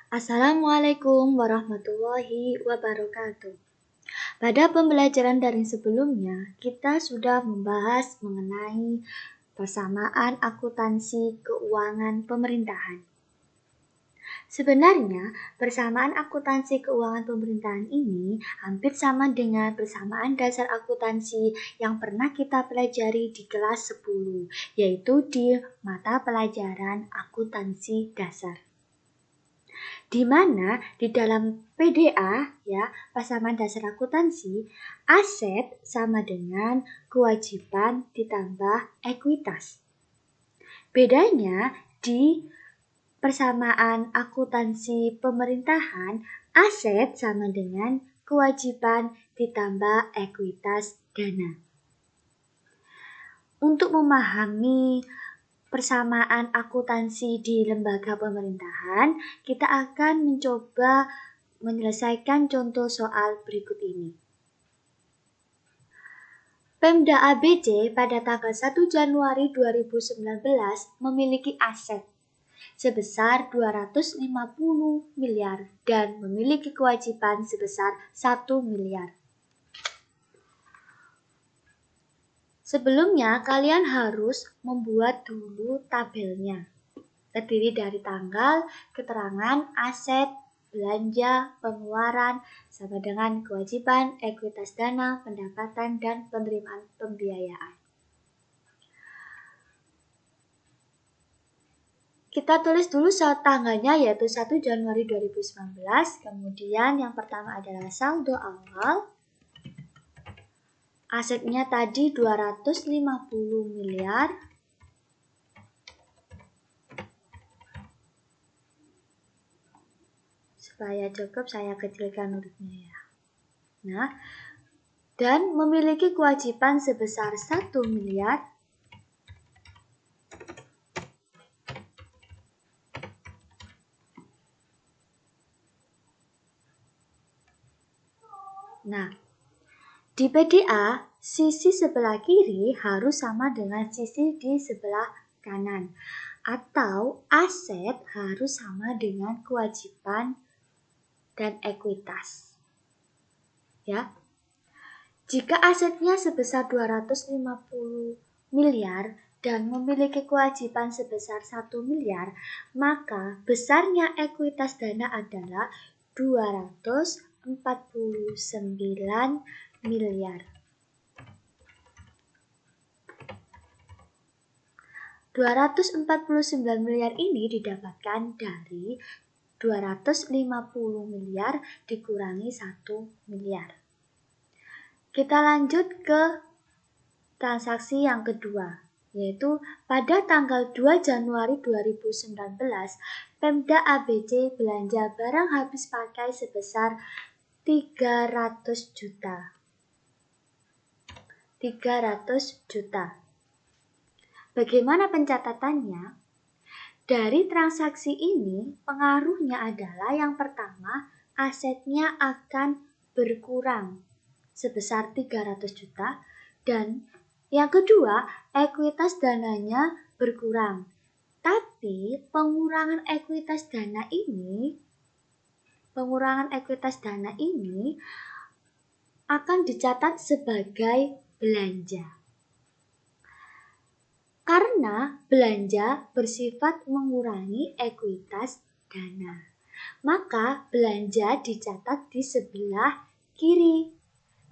Assalamualaikum warahmatullahi wabarakatuh. Pada pembelajaran daring sebelumnya, kita sudah membahas mengenai persamaan akuntansi keuangan pemerintahan. Sebenarnya, persamaan akuntansi keuangan pemerintahan ini hampir sama dengan persamaan dasar akuntansi yang pernah kita pelajari di kelas 10, yaitu di mata pelajaran akuntansi dasar. Di mana di dalam PDA ya, persamaan dasar akuntansi, aset sama dengan kewajiban ditambah ekuitas. Bedanya di persamaan akuntansi pemerintahan, aset sama dengan kewajiban ditambah ekuitas dana. Untuk memahami persamaan akuntansi di lembaga pemerintahan, kita akan mencoba menyelesaikan contoh soal berikut ini. Pemda ABC pada tanggal 1 Januari 2019 memiliki aset sebesar 250 miliar dan memiliki kewajiban sebesar 1 miliar. Sebelumnya, kalian harus membuat dulu tabelnya. Terdiri dari tanggal, keterangan, aset, belanja, pengeluaran, sama dengan kewajiban, ekuitas dana, pendapatan, dan penerimaan pembiayaan. Kita tulis dulu tanggalnya yaitu 1 Januari 2019, kemudian yang pertama adalah saldo awal. Asetnya tadi 250 miliar. Supaya cukup saya kecilkan hurufnya ya. Nah, dan memiliki kewajiban sebesar 1 miliar. Nah, di PDA, sisi sebelah kiri harus sama dengan sisi di sebelah kanan. Atau aset harus sama dengan kewajiban dan ekuitas. Ya. Jika asetnya sebesar 250 miliar dan memiliki kewajiban sebesar 1 miliar, maka besarnya ekuitas dana adalah 249 miliar. 249 miliar ini didapatkan dari 250 miliar dikurangi 1 miliar. Kita lanjut ke transaksi yang kedua, yaitu pada tanggal 2 Januari 2019, Pemda ABC belanja barang habis pakai sebesar 300 juta. 300 juta. Bagaimana pencatatannya? Dari transaksi ini, pengaruhnya adalah yang pertama, asetnya akan berkurang sebesar 300 juta dan yang kedua, ekuitas dananya berkurang. Tapi pengurangan ekuitas dana ini akan dicatat sebagai belanja. Karena belanja bersifat mengurangi ekuitas dana, maka belanja dicatat di sebelah kiri.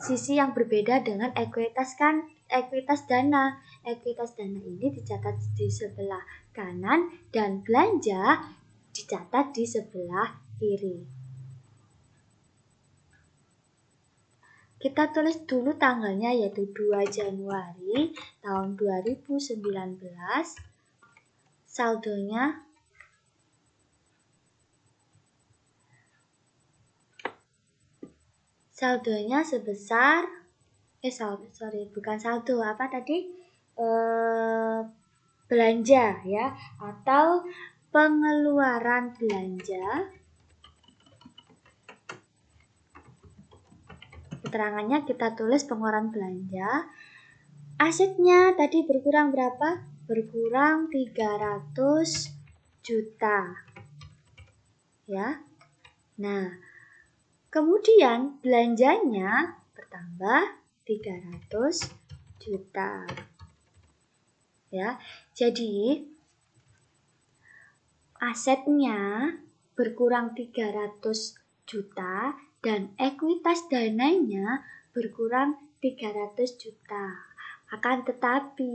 Sisi yang berbeda dengan ekuitas dana. Ekuitas dana ini dicatat di sebelah kanan dan belanja dicatat di sebelah kiri. Kita tulis dulu tanggalnya yaitu 2 Januari tahun 2019. Saldonya sebesar belanja ya, atau pengeluaran belanja. Keterangannya kita tulis pengeluaran belanja. Asetnya tadi berkurang berapa? Berkurang 300 juta. ya. Nah, kemudian belanjanya bertambah 300 juta. Ya. Jadi asetnya berkurang 300 juta dan ekuitas dananya berkurang 300 juta. Akan tetapi,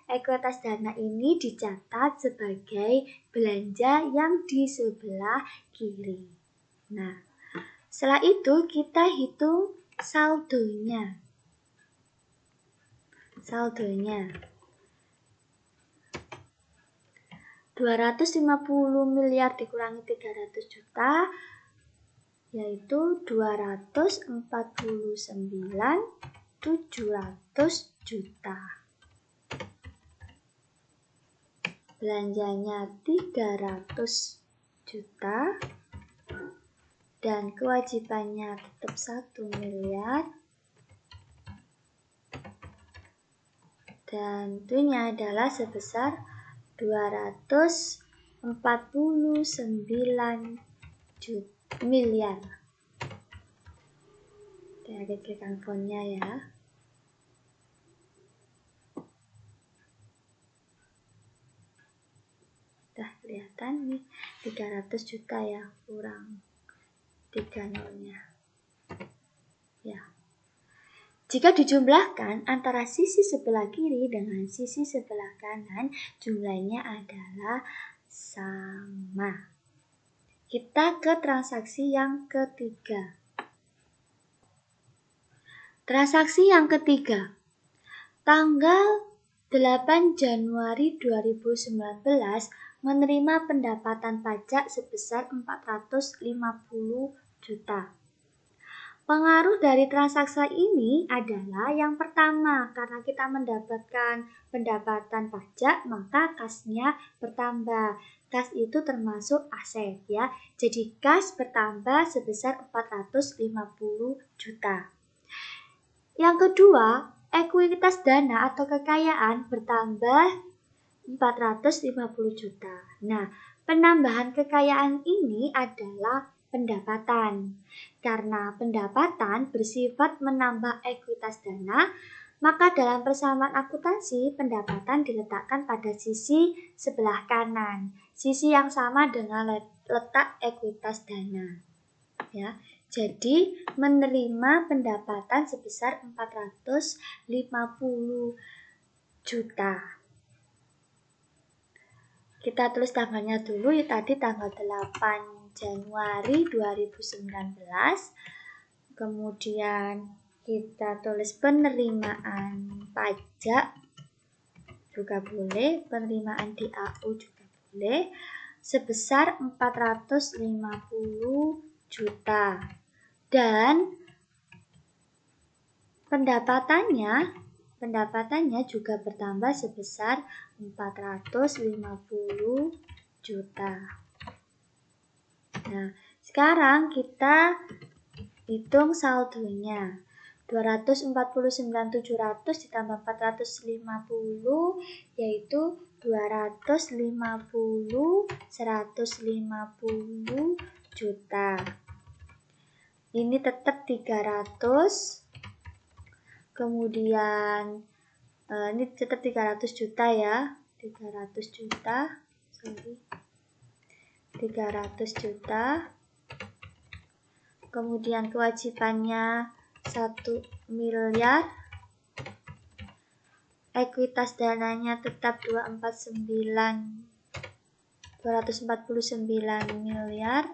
ekuitas dana ini dicatat sebagai belanja yang di sebelah kiri. Nah, setelah itu kita hitung saldonya. 250 miliar dikurangi 300 juta yaitu 249.700 juta. Belanjanya 300 juta dan kewajibannya tetap 1 miliar. Dan tentunya adalah sebesar 249 miliar. Kita klikkan fontnya ya. Udah kelihatan nih 300 juta ya, kurang 3 nolnya. Ya. Jika dijumlahkan antara sisi sebelah kiri dengan sisi sebelah kanan, jumlahnya adalah sama. Kita ke transaksi yang ketiga. Transaksi yang ketiga. Tanggal 8 Januari 2019 menerima pendapatan pajak sebesar 450 juta. Pengaruh dari transaksi ini adalah yang pertama, karena kita mendapatkan pendapatan pajak, maka kasnya bertambah. Kas itu termasuk aset ya. Jadi kas bertambah sebesar 450 juta. Yang kedua, ekuitas dana atau kekayaan bertambah 450 juta. Nah, penambahan kekayaan ini adalah pendapatan. Karena pendapatan bersifat menambah ekuitas dana, maka dalam persamaan akuntansi pendapatan diletakkan pada sisi sebelah kanan, sisi yang sama dengan letak ekuitas dana. Ya, jadi menerima pendapatan sebesar 450 juta. Kita tulis tanggalnya dulu ya, tadi tanggal 8 Januari 2019. Kemudian kita tulis penerimaan pajak juga boleh, penerimaan DAU juga boleh, sebesar 450 juta. Dan pendapatannya juga bertambah sebesar 450 juta. Nah, sekarang kita hitung saldonya. 249.700 ditambah 450 yaitu 150 juta. Ini tetap 300. Kemudian ini tetap 300 juta ya. 300 juta. Kemudian kewajibannya 1 miliar. Ekuitas dananya tetap 249 miliar.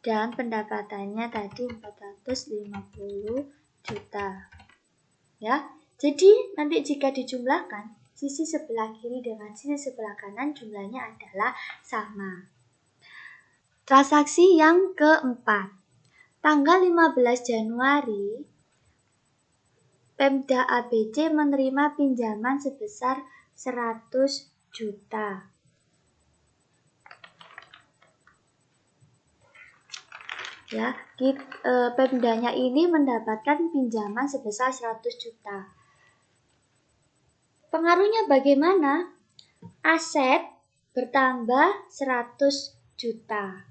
Dan pendapatannya tadi 450 juta. Ya. Jadi nanti jika dijumlahkan sisi sebelah kiri dengan sisi sebelah kanan jumlahnya adalah sama. Transaksi yang keempat. Tanggal 15 Januari Pemda ABC menerima pinjaman sebesar 100 juta. Ya, Pemdanya ini mendapatkan pinjaman sebesar 100 juta. Pengaruhnya bagaimana? Aset bertambah 100 juta.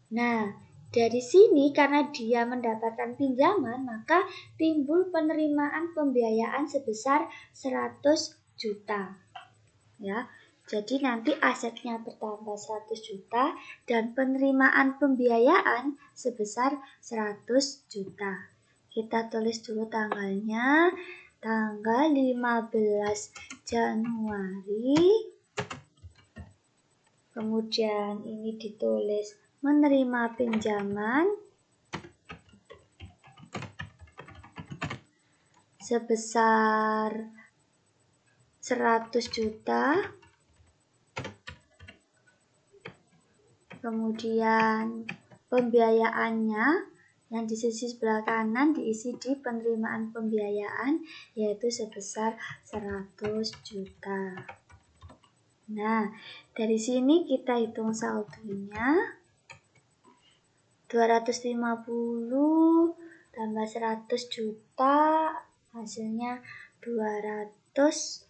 Nah, dari sini karena dia mendapatkan pinjaman, maka timbul penerimaan pembiayaan sebesar 100 juta. Ya. Jadi nanti asetnya bertambah 100 juta dan penerimaan pembiayaan sebesar 100 juta. Kita tulis dulu tanggalnya, tanggal 15 Januari. Kemudian ini ditulis menerima pinjaman sebesar 100 juta. Kemudian pembiayaannya yang di sisi sebelah kanan diisi di penerimaan pembiayaan yaitu sebesar 100 juta. Nah, dari sini kita hitung saldonya. 250 tambah 100 juta hasilnya 250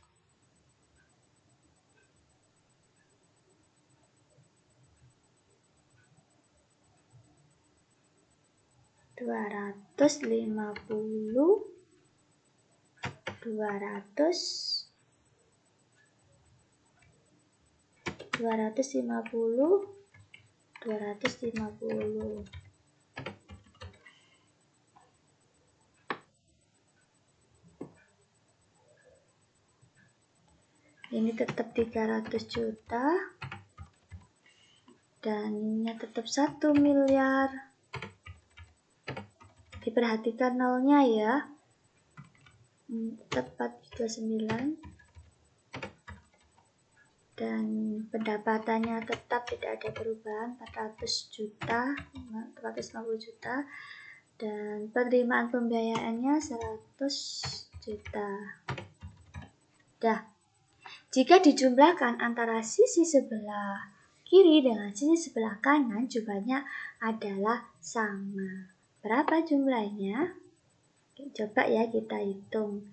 250. Ini tetap 300 juta dan ini tetap 1 miliar. Diperhatikan nolnya ya. Tepat 29. Dan pendapatannya tetap tidak ada perubahan 450 juta dan penerimaan pembiayaannya 100 juta. Dah. Jika dijumlahkan antara sisi sebelah kiri dengan sisi sebelah kanan, jumlahnya adalah sama. Berapa jumlahnya? Coba ya kita hitung.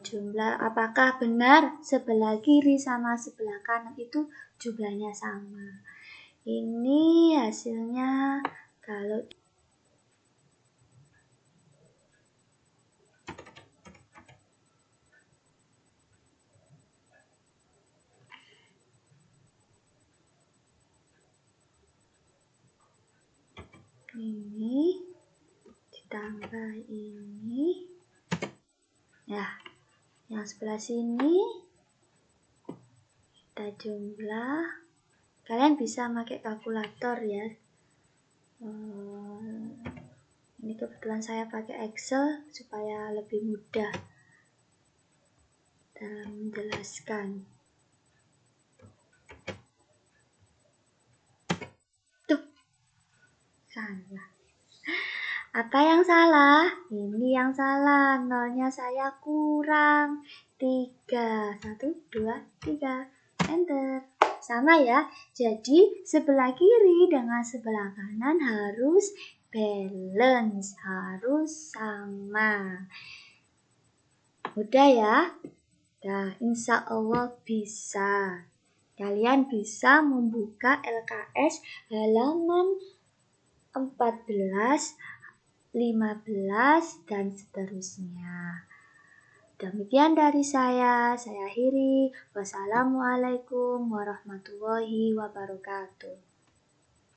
Jumlah apakah benar sebelah kiri sama sebelah kanan itu jumlahnya sama. Ini hasilnya kalau ini ditambah ini ya, yang sebelah sini kita jumlah. Kalian bisa pakai kalkulator ya. Ini kebetulan saya pakai Excel supaya lebih mudah dalam menjelaskan. Tuh, salah. Apa yang salah? Ini yang salah. Nolnya saya kurang 3. 1, 2, 3. Enter. Sama ya. Jadi sebelah kiri dengan sebelah kanan harus balance. Harus sama. Mudah ya? Nah, insya Allah bisa. Kalian bisa membuka LKS halaman 14, 15, dan seterusnya. Demikian dari saya akhiri. Wassalamualaikum warahmatullahi wabarakatuh.